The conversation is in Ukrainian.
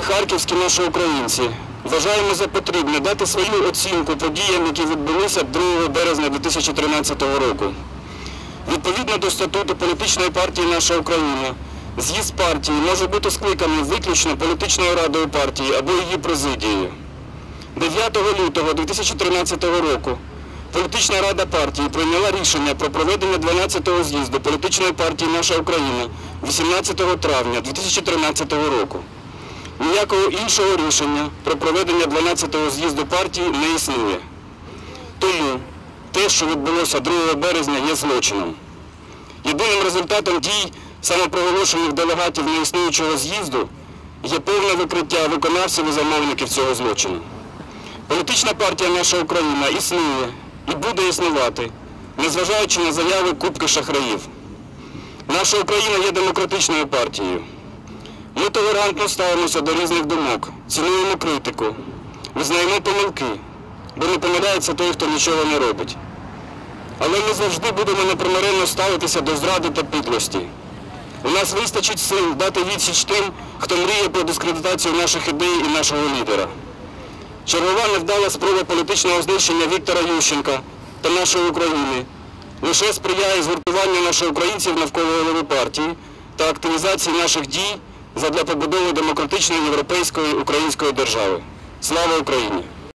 харківські наші українці вважаємо за потрібне дати свою оцінку подіям, які відбулися 2 березня 2013 року. Відповідно до статуту політичної партії «Наша Україна», з'їзд партії може бути скликаний виключно політичною радою партії або її президією. 9 лютого 2013 року політична рада партії прийняла рішення про проведення 12-го з'їзду політичної партії «Наша Україна» 18 травня 2013 року. Ніякого іншого рішення про проведення 12-го з'їзду партії не існує. Тому те, що відбулося 2 березня, є злочином. Єдиним результатом дій самопроголошених делегатів неіснуючого з'їзду є повне викриття виконавців і замовників цього злочину. Політична партія «Наша Україна» існує і буде існувати, незважаючи на заяви купки шахраїв. «Наша Україна» є демократичною партією. Ми толерантно ставимося до різних думок, цінуємо критику, визнаємо помилки, бо не помиляється той, хто нічого не робить. Але ми завжди будемо непримиренно ставитися до зради та підлості. У нас вистачить сил дати відсіч тим, хто мріє про дискредитацію наших ідей і нашого лідера. Чергова невдала спроба політичного знищення Віктора Ющенка та нашої України лише сприяє згуртуванню наших українців навколо голови партії та активізації наших дій задля побудови демократичної, європейської, української держави. Слава Україні!